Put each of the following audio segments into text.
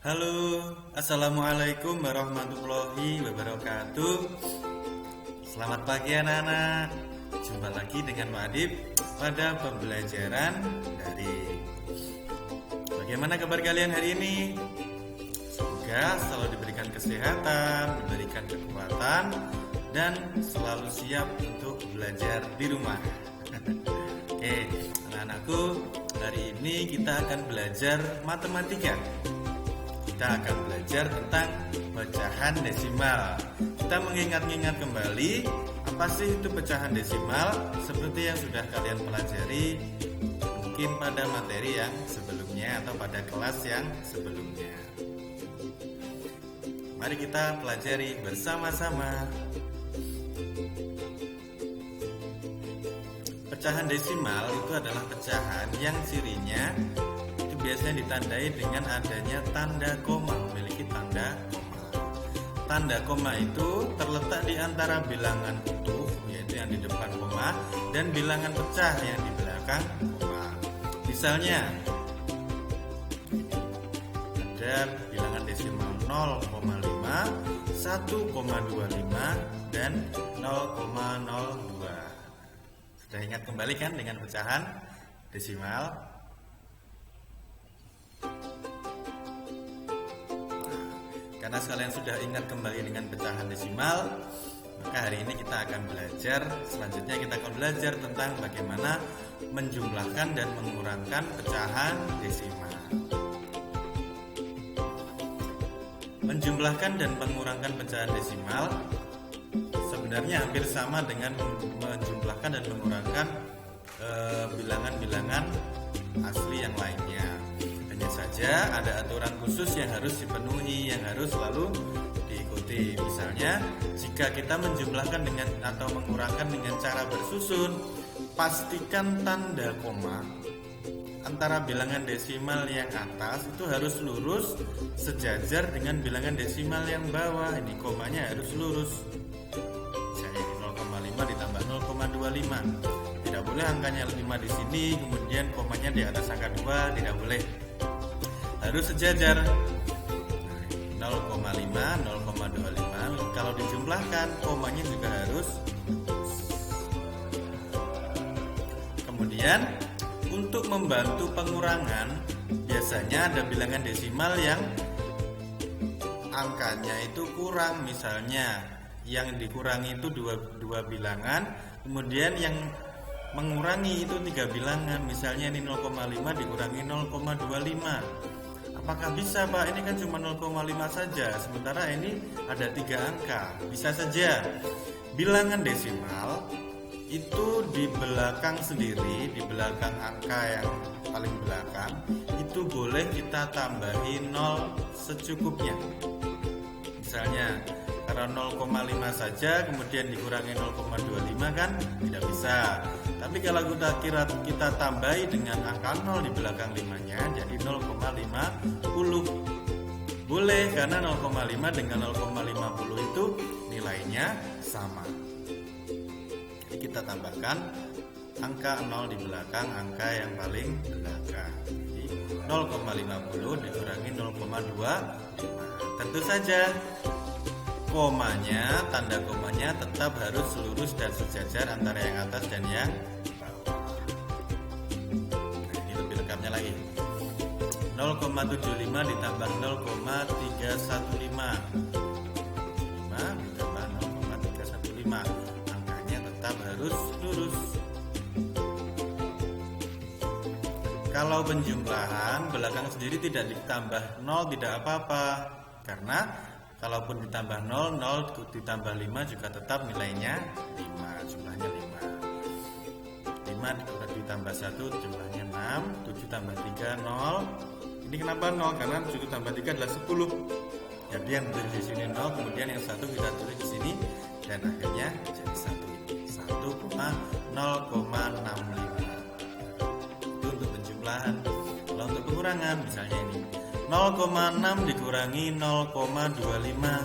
Halo, Assalamualaikum warahmatullahi wabarakatuh. Selamat pagi anak-anak. Jumpa lagi dengan Pak Adib pada pembelajaran dari bagaimana kabar kalian hari ini? Semoga selalu diberikan kesehatan, diberikan kekuatan, dan selalu siap untuk belajar di rumah. Oke, anak-anakku, hari ini kita akan belajar matematika. Kita akan belajar tentang pecahan desimal. Kita mengingat-ingat kembali apa sih itu pecahan desimal seperti yang sudah kalian pelajari mungkin pada materi yang sebelumnya atau pada kelas yang sebelumnya. Mari kita pelajari bersama-sama. Pecahan desimal itu adalah pecahan yang cirinya biasanya ditandai dengan adanya tanda koma, memiliki tanda koma. Tanda koma itu terletak di antara bilangan utuh, yaitu yang di depan koma, dan bilangan pecah yang di belakang koma. Misalnya, ada bilangan desimal 0,5, 1,25, dan 0,02. Sudah ingat kembali kan dengan pecahan desimal? Karena kalian sudah ingat kembali dengan pecahan desimal, maka hari ini kita akan belajar. Selanjutnya kita akan belajar tentang bagaimana menjumlahkan dan mengurangkan pecahan desimal. Menjumlahkan dan mengurangkan pecahan desimal sebenarnya hampir sama dengan menjumlahkan dan mengurangkan bilangan-bilangan asli yang lainnya. Hanya saja ada aturan khusus yang harus dipenuhi, yang harus selalu diikuti. Misalnya, jika kita menjumlahkan dengan atau mengurangkan dengan cara bersusun, pastikan tanda koma antara bilangan desimal yang atas itu harus lurus sejajar dengan bilangan desimal yang bawah. Ini komanya harus lurus. Misalnya 0,5 ditambah 0,25. Tidak boleh angkanya 5 di sini, kemudian komanya di atas angka 2, tidak boleh. Harus sejajar. 0,5, 0,25. Kalau dijumlahkan, komanya juga harus. Kemudian, untuk membantu pengurangan, biasanya ada bilangan desimal yang angkanya itu kurang. Misalnya, yang dikurangi itu dua bilangan, kemudian yang mengurangi itu 3 bilangan. Misalnya ini 0,5 dikurangi 0,25. Apakah bisa, Pak? Ini kan cuma 0,5 saja, sementara ini ada 3 angka. Bisa saja. Bilangan desimal itu di belakang sendiri, di belakang angka yang paling belakang, itu boleh kita tambahi 0 secukupnya. Misalnya, karena 0,5 saja kemudian dikurangi 0,25 kan tidak bisa. Tapi kalau kita tambahi dengan angka 0 di belakang 5-nya, jadi 0,50. Boleh, karena 0,5 dengan 0,50 itu nilainya sama. Jadi kita tambahkan angka 0 di belakang angka yang paling belakang. Jadi 0,50 dikurangi 0,25. Tentu saja komanya, tanda komanya tetap harus lurus dan sejajar antara yang atas dan yang bawah. Nah, ini lebih lengkapnya lagi. 0,75 ditambah 0,315. 5 ditambah 0,315. Angkanya tetap harus lurus. Kalau penjumlahan belakang sendiri tidak ditambah 0 tidak apa-apa, karena kalaupun ditambah 0, 0 ditambah 5 juga tetap nilainya 5, jumlahnya 5. 5 ditambah 1 jumlahnya 6, 7 tambah 3, 0. Ini kenapa 0? Karena 7 tambah 3 adalah 10. Jadi yang tulis di sini 0, kemudian yang 1 kita tulis di sini, dan akhirnya jadi 1. 1,0,65. Itu untuk penjumlahan. Kalau untuk pengurangan, misalnya ini 0,6 dikurangi 0,25.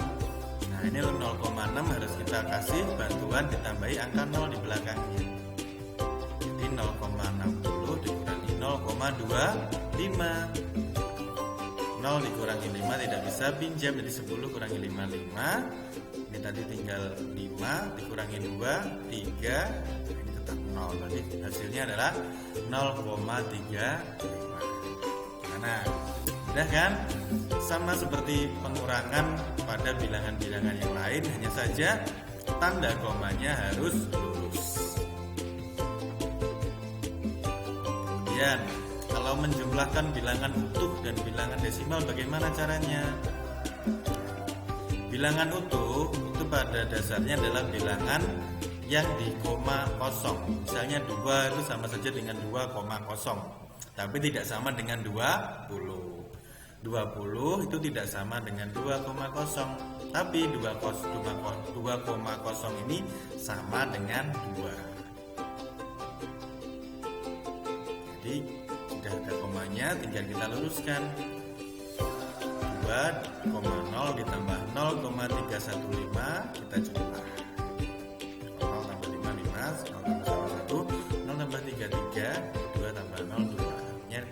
Nah, ini 0,6 harus kita kasih bantuan ditambahi angka 0 di belakangnya. Jadi 0,60 dikurangi 0,25. 0 dikurangi 5 tidak bisa pinjam, jadi 10 kurangi 5, 5. Ini tadi tinggal 5 dikurangi 2, 3. Ini tetap 0. Jadi hasilnya adalah 0,35. Nah, mudah kan? Sama seperti pengurangan pada bilangan-bilangan yang lain, hanya saja tanda komanya harus lurus. Kemudian kalau menjumlahkan bilangan utuh dan bilangan desimal bagaimana caranya? Bilangan utuh itu pada dasarnya adalah bilangan yang di koma kosong. Misalnya 2 itu sama saja dengan 2,0, tapi tidak sama dengan 20. 20 itu tidak sama dengan 2,0, tapi 2,0 ini sama dengan 2. Jadi sudah ada komanya, tinggal kita luruskan. 2,0 ditambah 0,315 kita jumlah. 0 tambah 5, 5, 0 tambah 1, 0 tambah 3, 3, 2 tambah 0, 2.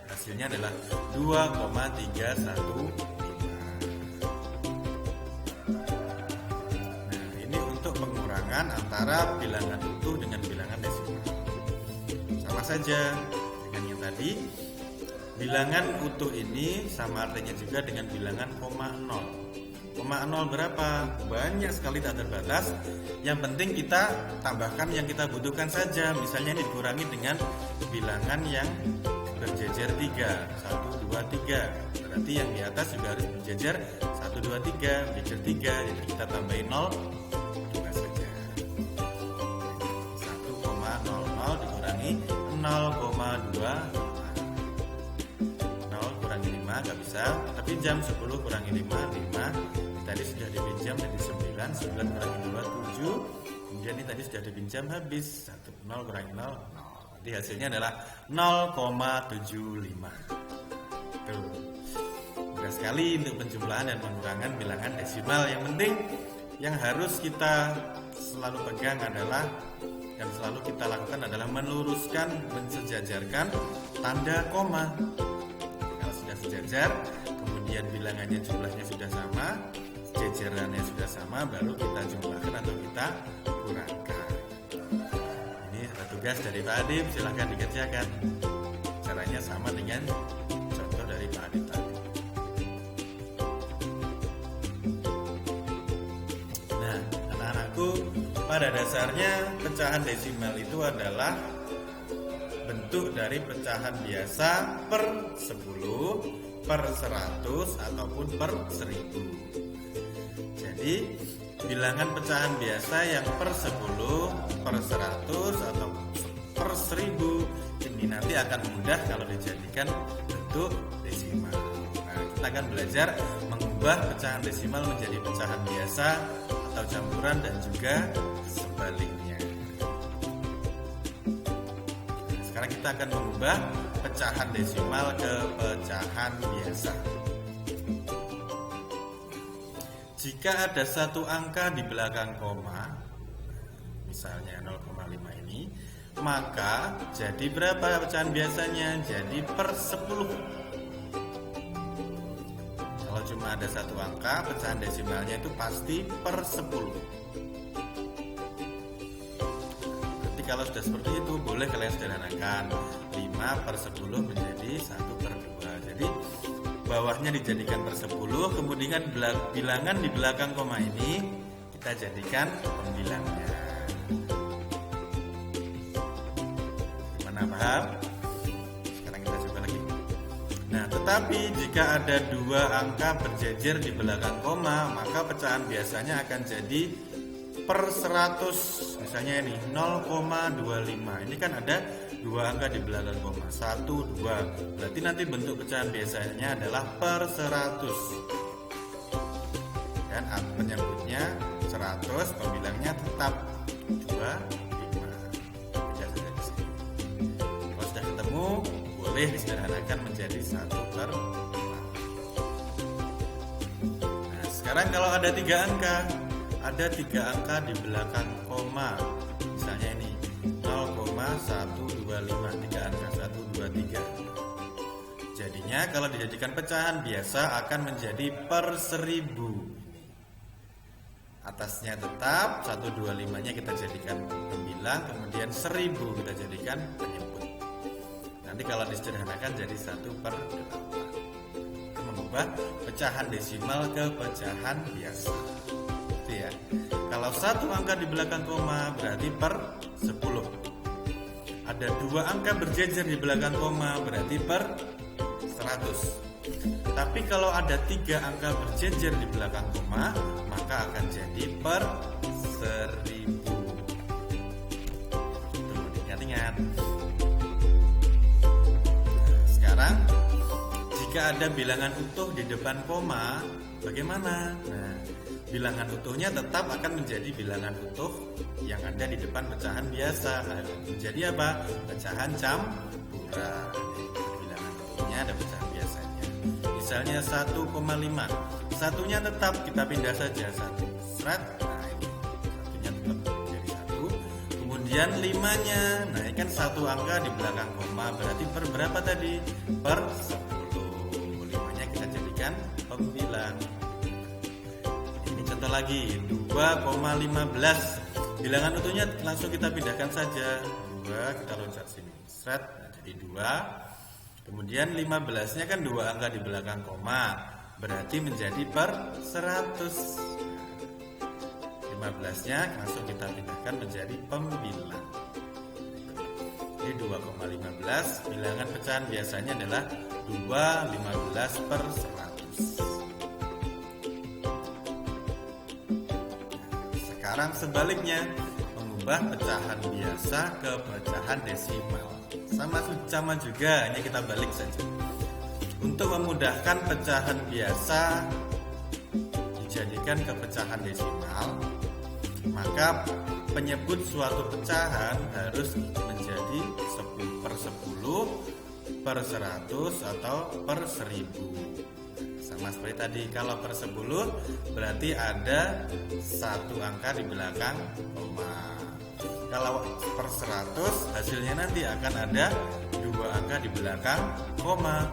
Hasilnya adalah 2,315. Nah, ini untuk pengurangan antara bilangan utuh dengan bilangan desimal. Sama saja dengan yang tadi. Bilangan utuh ini sama artinya juga dengan bilangan koma 0. Koma 0 berapa? Banyak sekali, tak terbatas. Yang penting kita tambahkan yang kita butuhkan saja. Misalnya ini dikurangi dengan bilangan yang berjejer 3, 1, 2, 3. Berarti yang di atas juga harus berjejer 1, 2, 3, berjejer 3. Jadi kita tambahin 0, 2 saja. 1,00 dikurangi 0,2. Gak bisa, tapi jam 10 kurangi 5, 5. Tadi sudah dipinjam jadi 9, 9 kurangi 2, 7. Kemudian ini tadi sudah dipinjam habis 0 kurangi 0, 0. Jadi hasilnya adalah 0,75. Tuh. Mudah sekali untuk penjumlahan dan pengurangan bilangan desimal. Yang penting yang harus kita selalu pegang adalah, yang selalu kita lakukan adalah meluruskan, mensejajarkan tanda koma. Sejajar, kemudian bilangannya jumlahnya sudah sama, jejerannya sudah sama, baru kita jumlahkan atau kita kurangkan. Ini adalah tugas dari Pak Adib, silahkan dikerjakan. Caranya sama dengan contoh dari Pak Adib tadi. Nah, anak-anakku, pada dasarnya pecahan desimal itu adalah bentuk dari pecahan biasa per 10, per 100, ataupun per 1000. Jadi bilangan pecahan biasa yang per 10, per 100, atau per 1000 ini nanti akan mudah kalau dijadikan bentuk desimal. Nah, kita akan belajar mengubah pecahan desimal menjadi pecahan biasa atau campuran dan juga sebaliknya. Sekarang kita akan mengubah pecahan desimal ke pecahan biasa. Jika ada satu angka di belakang koma, misalnya 0,5 ini, maka jadi berapa pecahan biasanya? Jadi per 10. Kalau cuma ada satu angka, pecahan desimalnya itu pasti per 10. Kalau sudah seperti itu, boleh kalian sederhanakan 5 per 10 menjadi 1 per 2. Jadi bawahnya dijadikan per 10, kemudian bilangan di belakang koma ini kita jadikan pembilangnya. Gimana, paham? Sekarang kita coba lagi. Nah, tetapi jika ada dua angka berjejer di belakang koma, maka pecahan biasanya akan jadi per 100. Misalnya ini 0,25. Ini kan ada dua angka di belakang koma, 1, 2. Berarti nanti bentuk pecahan biasanya adalah per 100. Dan penyebutnya 100, pembilangnya tetap 2, 5. Tidak saja di sini. Kalau sudah ketemu, boleh disederhanakan menjadi 1 per 5. Nah, sekarang kalau ada 3 angka, ada 3 angka di belakang koma. Misalnya ini 0,125, 3 angka 1, 2, 3. Jadinya kalau dijadikan pecahan biasa akan menjadi per 1000. Atasnya tetap 125-nya kita jadikan pembilang, kemudian 1000 kita jadikan penyebut. Nanti kalau disederhanakan jadi 1/8. Itu mengubah pecahan desimal ke pecahan biasa. Itu ya. Kalau satu angka di belakang koma berarti per 10. Ada 2 angka berjejer di belakang koma berarti per 100. Tapi kalau ada 3 angka berjejer di belakang koma, maka akan jadi per 1000. Tuh, ingat-ingat. Sekarang jika ada bilangan utuh di depan koma, bagaimana? Nah, bilangan utuhnya tetap akan menjadi bilangan utuh yang ada di depan pecahan biasa. Menjadi apa? Pecahan campuran. Bilangan utuhnya ada pecahan biasanya. Misalnya 1,5. Satunya tetap kita pindah saja 1. Seret. Nah, ini satunya tetap jadi 1. Kemudian 5-nya. Nah, ini kan 1 angka di belakang koma berarti per berapa tadi? Per 10. 5-nya kita jadikan pembilang. Contoh lagi 2,15. Bilangan utuhnya langsung kita pindahkan saja. 2 kita loncat sini. Seret, nah jadi 2. Kemudian 15-nya kan 2 angka di belakang koma. Berarti menjadi per 100. 15-nya langsung kita pindahkan menjadi pembilang. Jadi 2,15. Bilangan pecahan biasanya adalah 2,15/100. Sekarang sebaliknya, mengubah pecahan biasa ke pecahan desimal. Sama juga, hanya kita balik saja. Untuk memudahkan pecahan biasa dijadikan ke pecahan desimal, maka penyebut suatu pecahan harus menjadi 10/10/100 atau per 1000. Sama seperti tadi, kalau per 10 berarti ada 1 angka di belakang koma. Kalau per 100 hasilnya nanti akan ada 2 angka di belakang koma.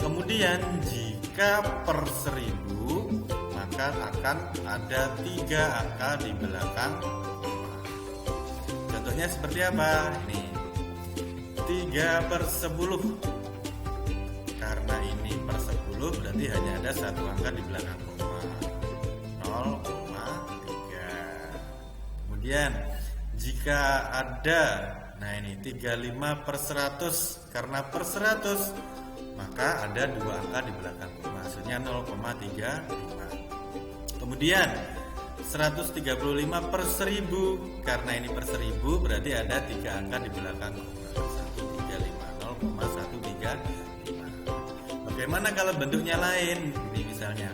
Kemudian jika per 1000 maka akan ada 3 angka di belakang koma. Contohnya seperti apa? Ini 3/10. Karena ini per 10 berarti hanya ada 1 angka di belakang koma, 0,3. Kemudian jika ada, nah ini 35/100. Karena per 100 maka ada 2 angka di belakang koma, maksudnya 0,35. Kemudian 135/1000. Karena ini per 1000 berarti ada 3 angka di belakang koma, 135, 0,135. Bagaimana kalau bentuknya lain? Ini misalnya,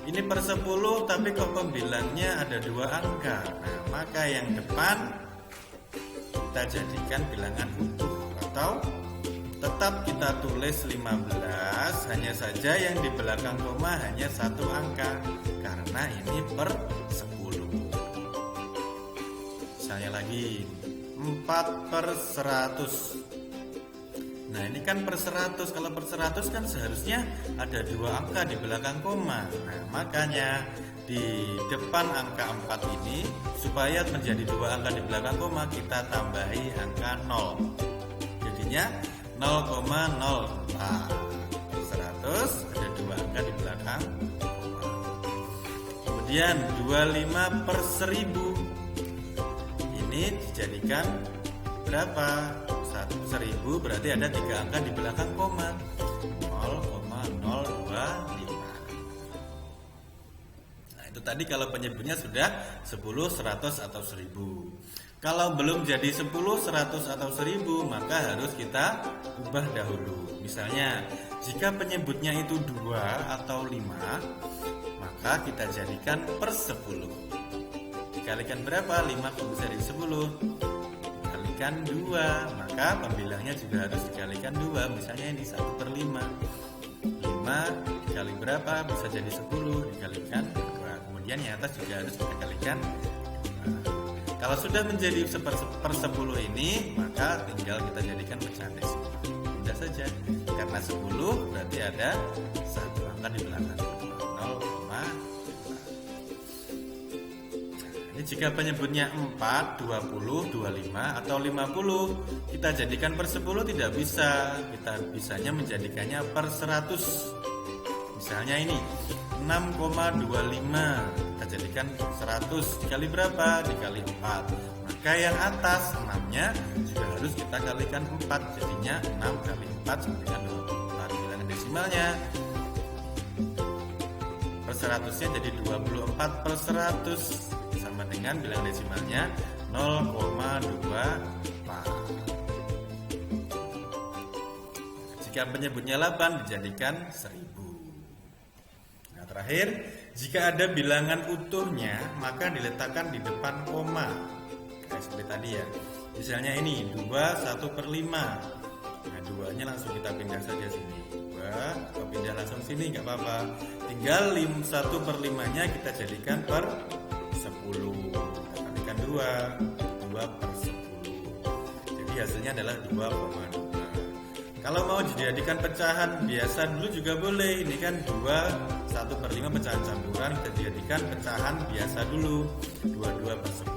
ini per 10 tapi kok pembilangnya ada 2 angka. Nah, maka yang depan kita jadikan bilangan utuh atau tetap kita tulis 15, hanya saja yang di belakang koma hanya 1 angka karena ini per 10. Misalnya lagi 4/100. Nah, ini kan per 100. Kalau per 100 kan seharusnya ada 2 angka di belakang koma. Nah, makanya di depan angka 4 ini supaya menjadi 2 angka di belakang koma kita tambahi angka 0. Jadinya 0,04. Per 100 ada 2 angka di belakang koma. Kemudian 25/1000. Ini dijadikan berapa? 1000 berarti ada 3 angka di belakang koma, 0,025. Nah, itu tadi kalau penyebutnya sudah 10, 100 atau 1000. Kalau belum jadi 10, 100 atau 1000 maka harus kita ubah dahulu. Misalnya jika penyebutnya itu 2 atau 5 maka kita jadikan per 10. Dikalikan berapa? 5 kok bisa jadi 10? Dikalikan 2, maka pembilangnya juga harus dikalikan 2. Misalnya ini 1/5. 5 dikali berapa? Bisa jadi 10, dikalikan 2. Kemudian yang atas juga harus kita kalikan 2. Kalau sudah menjadi 1/10 ini, maka tinggal kita jadikan pecahan desimal. Sudah saja. Karena 10 berarti ada satu angka di belakang 0,2. Ini jika penyebutnya 4, 20, 25 atau 50, kita jadikan per 10 tidak bisa. Kita bisanya menjadikannya per 100. Misalnya ini 6,25, kita jadikan 100 dikali berapa? Dikali 4. Maka yang atas 6-nya juga harus kita kalikan 4, jadinya 6 kali 4 sama dengan 24. Bilangan desimalnya per 100-nya jadi 24 per 100 sama dengan bilangan desimalnya 0,24. Jika penyebutnya 8 dijadikan 1000. Terakhir, jika ada bilangan utuhnya maka diletakkan di depan koma, kayak seperti tadi ya. Misalnya ini 2 1 per 5. Nah 2-nya langsung kita pindah saja sini 2, atau pindah langsung sini nggak apa-apa. Tinggal 1 per 5-nya kita jadikan per 10. Kita kalikan 2 per 10. Jadi hasilnya adalah 2,2. Kalau mau dijadikan pecahan biasa dulu juga boleh. Ini kan 1 per 5 pecahan campuran, kita jadikan pecahan biasa dulu 22 per 10.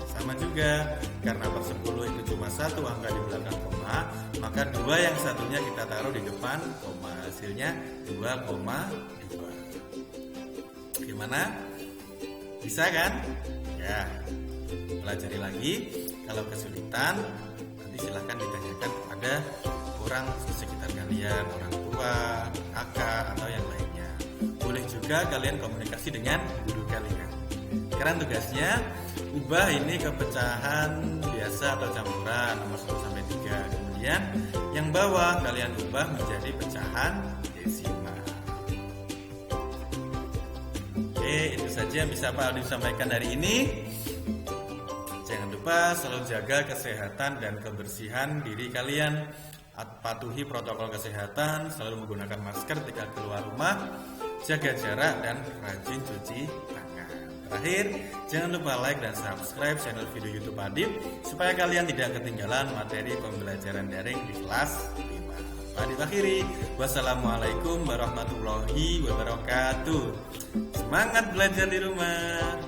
Sama juga, karena per 10 itu cuma satu angka di belakang koma, maka 2 yang satunya kita taruh di depan koma. Hasilnya 2,2. Gimana? Bisa kan? Ya, pelajari lagi. Kalau kesulitan nanti silahkan ditanyakan kepada orang sekitar kalian, orang tua, kakak, atau yang lainnya. Boleh juga kalian komunikasi dengan guru kalian. Sekarang tugasnya ubah ini ke pecahan biasa atau campuran nomor 1 sampai 3. Kemudian yang bawah kalian ubah menjadi pecahan desimal. Oke, itu saja yang bisa Pak Aldi sampaikan hari ini. Jangan lupa selalu jaga kesehatan dan kebersihan diri kalian. Patuhi protokol kesehatan, selalu menggunakan masker ketika keluar rumah, jaga jarak, dan rajin cuci tangan. Terakhir, jangan lupa like dan subscribe channel video YouTube Adib supaya kalian tidak ketinggalan materi pembelajaran daring di kelas 5. Adib akhiri, wassalamualaikum warahmatullahi wabarakatuh. Semangat belajar di rumah.